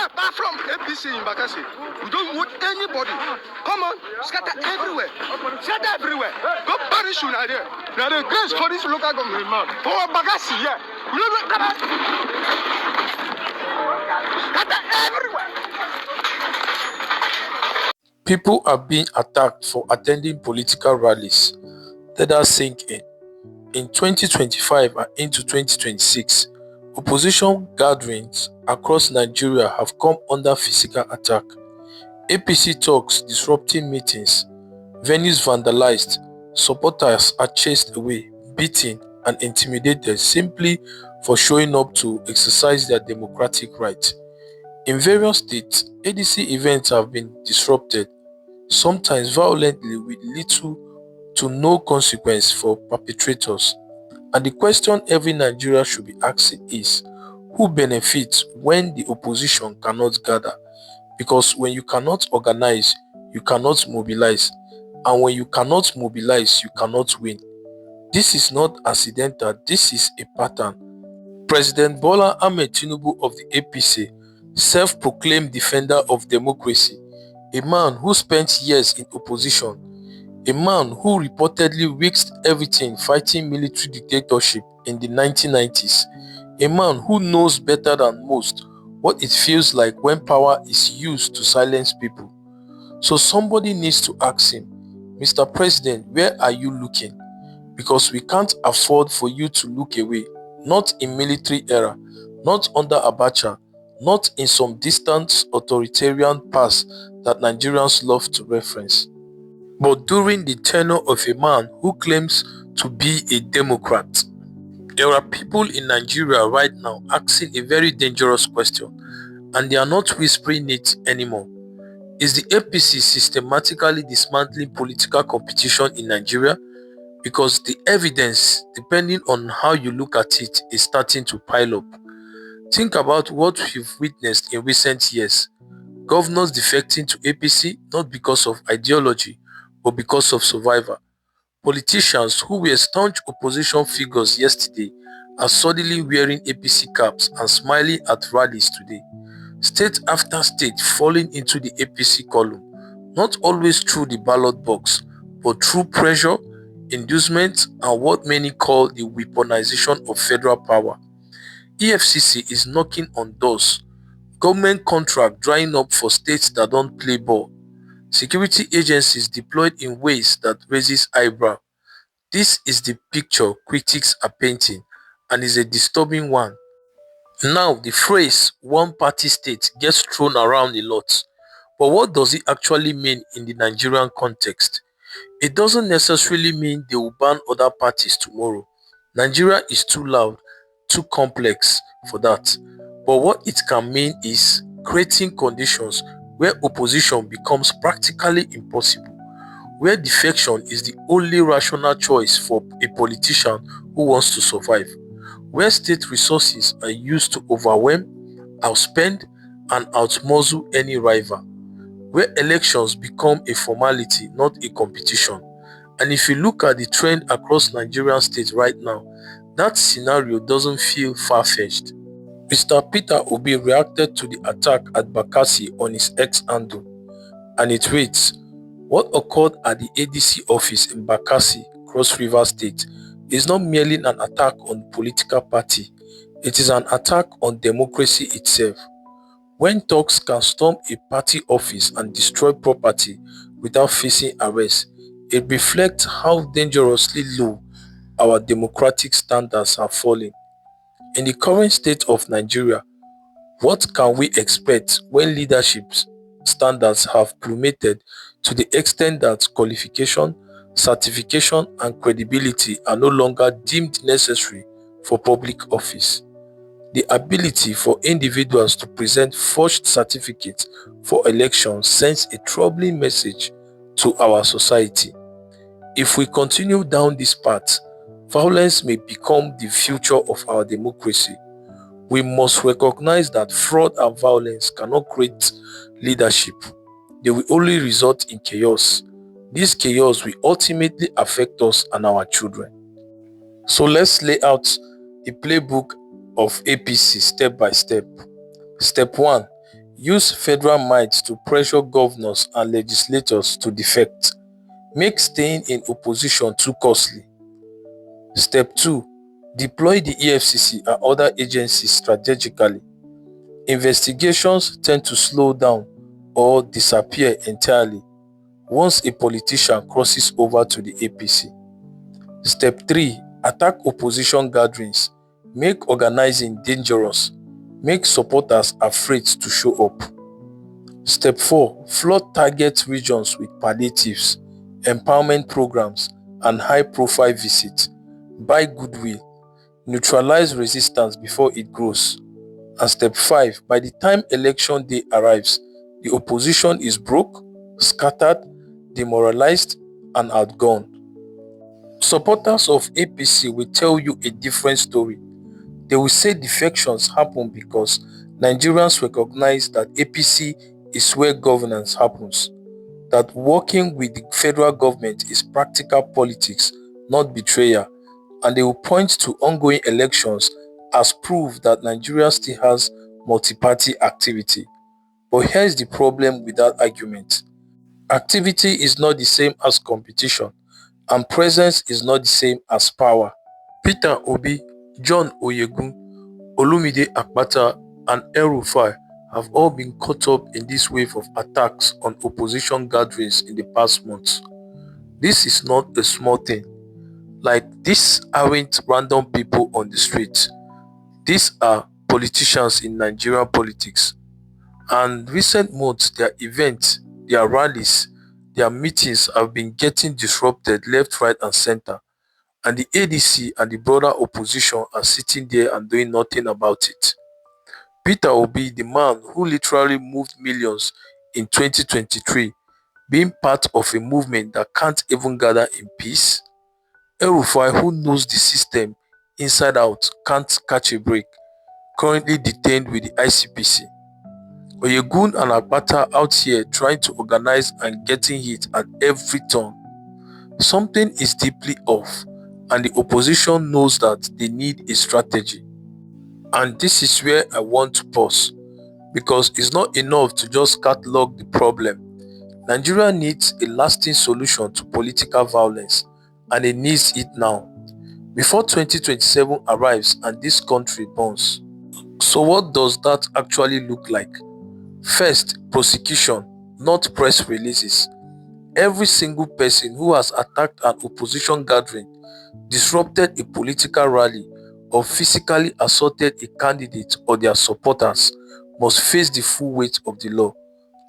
apart from APC in Bakassi, we don't want anybody. Come on, scatter everywhere. Scatter everywhere. Go parish you now there. Now the grace for this local government, man. For Bakassi, yeah. We don't want scatter everywhere. People are being attacked for attending political rallies. Let us sink in. In 2025 and into 2026, opposition gatherings across Nigeria have come under physical attack. APC talks disrupting meetings, venues vandalized, supporters are chased away, beaten, and intimidated simply for showing up to exercise their democratic right. In various states, ADC events have been disrupted, sometimes violently with little to no consequence for perpetrators. And the question every Nigerian should be asking is, who benefits when the opposition cannot gather? Because when you cannot organize, you cannot mobilize. And when you cannot mobilize, you cannot win. This is not accidental, this is a pattern. President Bola Ahmed Tinubu of the APC, self-proclaimed defender of democracy, a man who spent years in opposition, a man who reportedly risked everything fighting military dictatorship in the 1990s, a man who knows better than most what it feels like when power is used to silence people. So somebody needs to ask him, Mr. President, where are you looking? Because we can't afford for you to look away, not in military era, not under Abacha, not in some distant authoritarian past that Nigerians love to reference, but during the tenure of a man who claims to be a Democrat. There are people in Nigeria right now asking a very dangerous question, and they are not whispering it anymore. Is the APC systematically dismantling political competition in Nigeria? Because the evidence, depending on how you look at it, is starting to pile up. Think about what we've witnessed in recent years. Governors defecting to APC not because of ideology, but because of survival. Politicians who were staunch opposition figures yesterday are suddenly wearing APC caps and smiling at rallies today. State after state falling into the APC column, not always through the ballot box, but through pressure, inducement, and what many call the weaponization of federal power. EFCC is knocking on doors. Government contract drying up for states that don't play ball. Security agencies deployed in ways that raises eyebrow. This is the picture critics are painting, and is a disturbing one. Now, the phrase one-party state gets thrown around a lot, but what does it actually mean in the Nigerian context? It doesn't necessarily mean they will ban other parties tomorrow. Nigeria is too loud, too complex for that. But what it can mean is creating conditions where opposition becomes practically impossible, where defection is the only rational choice for a politician who wants to survive, where state resources are used to overwhelm, outspend, and outmuzzle any rival, where elections become a formality, not a competition. And if you look at the trend across Nigerian states right now, that scenario doesn't feel far-fetched. Mr. Peter Obi reacted to the attack at Bakassi on his X handle, and it reads, "What occurred at the ADC office in Bakassi, Cross River State, is not merely an attack on the political party, it is an attack on democracy itself. When thugs can storm a party office and destroy property without facing arrest, it reflects how dangerously low our democratic standards are falling. In the current state of Nigeria, what can we expect when leadership standards have plummeted to the extent that qualification, certification, and credibility are no longer deemed necessary for public office? The ability for individuals to present forged certificates for elections sends a troubling message to our society. If we continue down this path, violence may become the future of our democracy. We must recognize that fraud and violence cannot create leadership. They will only result in chaos. This chaos will ultimately affect us and our children. So let's lay out the playbook of APC step by step. Step 1. use federal might to pressure governors and legislators to defect, make staying in opposition too costly. Step 2. Deploy the EFCC and other agencies strategically. Investigations tend to slow down or disappear entirely once a politician crosses over to the APC. Step 3. Attack opposition gatherings. Make organizing dangerous. Make supporters afraid to show up. Step 4. Flood target regions with palliatives, empowerment programs, and high-profile visits. Buy goodwill. Neutralize resistance before it grows. And step 5. By the time election day arrives, the opposition is broke, scattered, demoralized, and outgunned. Supporters of APC will tell you a different story. They will say defections happen because Nigerians recognize that APC is where governance happens, that working with the federal government is practical politics, not betrayal, and they will point to ongoing elections as proof that Nigeria still has multi-party activity. But here's the problem with that argument. Activity is not the same as competition, and presence is not the same as power. Peter Obi, John Oyegun, Olumide Akpata, and El-Rufai have all been caught up in this wave of attacks on opposition gatherings in the past months. This is not a small thing. Like, these aren't random people on the street. These are politicians in Nigerian politics. And recent months, their events, their rallies, their meetings have been getting disrupted left, right, and center. And the ADC and the broader opposition are sitting there and doing nothing about it. Peter Obi, the man who literally moved millions in 2023, being part of a movement that can't even gather in peace. El-Rufai, who knows the system inside out, can't catch a break, currently detained with the ICPC. Oyegun and Akpata out here trying to organize and getting hit at every turn. Something is deeply off, and the opposition knows that they need a strategy. And this is where I want to pause, because it's not enough to just catalog the problem. Nigeria needs a lasting solution to political violence, and it needs it now, before 2027 arrives and this country burns. So what does that actually look like? First, prosecution, not press releases. Every single person who has attacked an opposition gathering, disrupted a political rally, or physically assaulted a candidate or their supporters must face the full weight of the law.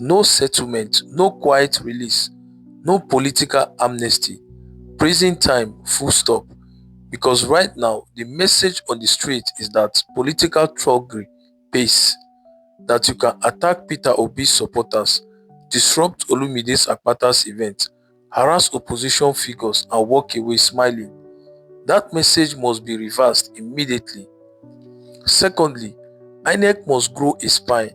No settlement, no quiet release, no political amnesty. Prison time, full stop. Because right now, the message on the street is that political thuggery pays. That you can attack Peter Obi's supporters, disrupt Olumide Akpata's event, harass opposition figures, and walk away smiling. That message must be reversed immediately. Secondly, INEC must grow a spine.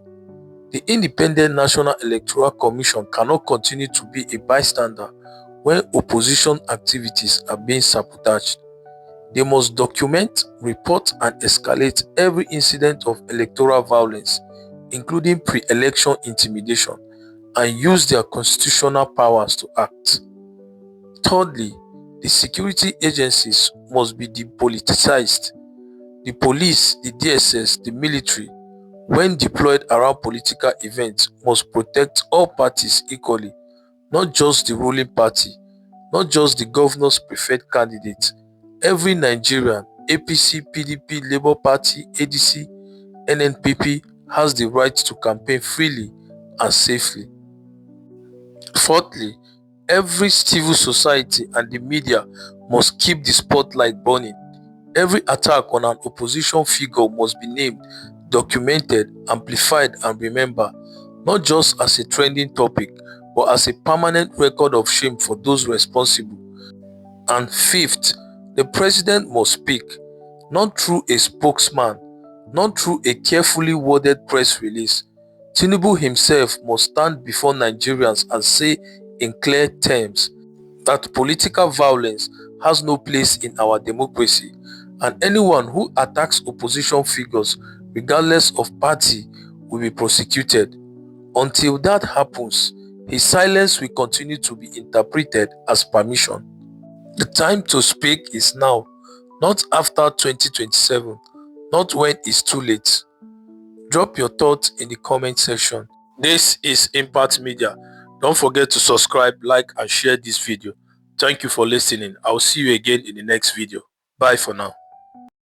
The Independent National Electoral Commission cannot continue to be a bystander when opposition activities are being sabotaged. They must document, report, and escalate every incident of electoral violence, including pre-election intimidation, and use their constitutional powers to act. Thirdly, the security agencies must be depoliticized. The police, the DSS, the military, when deployed around political events, must protect all parties equally, not just the ruling party, not just the governor's preferred candidate. Every Nigerian, APC, PDP, Labour Party, ADC, NNPP, has the right to campaign freely and safely. Fourthly, every civil society and the media must keep the spotlight burning. Every attack on an opposition figure must be named, documented, amplified, and remembered, not just as a trending topic, but as a permanent record of shame for those responsible. And fifth, the president must speak, not through a spokesman, not through a carefully worded press release. Tinubu himself must stand before Nigerians and say in clear terms that political violence has no place in our democracy, and anyone who attacks opposition figures, regardless of party, will be prosecuted. Until that happens, his silence will continue to be interpreted as permission. The time to speak is now, not after 2027, not when it's too late. Drop your thoughts in the comment section. This is Impact Media. Don't forget to subscribe, like, and share this video. Thank you for listening. I'll see you again in the next video. Bye for now.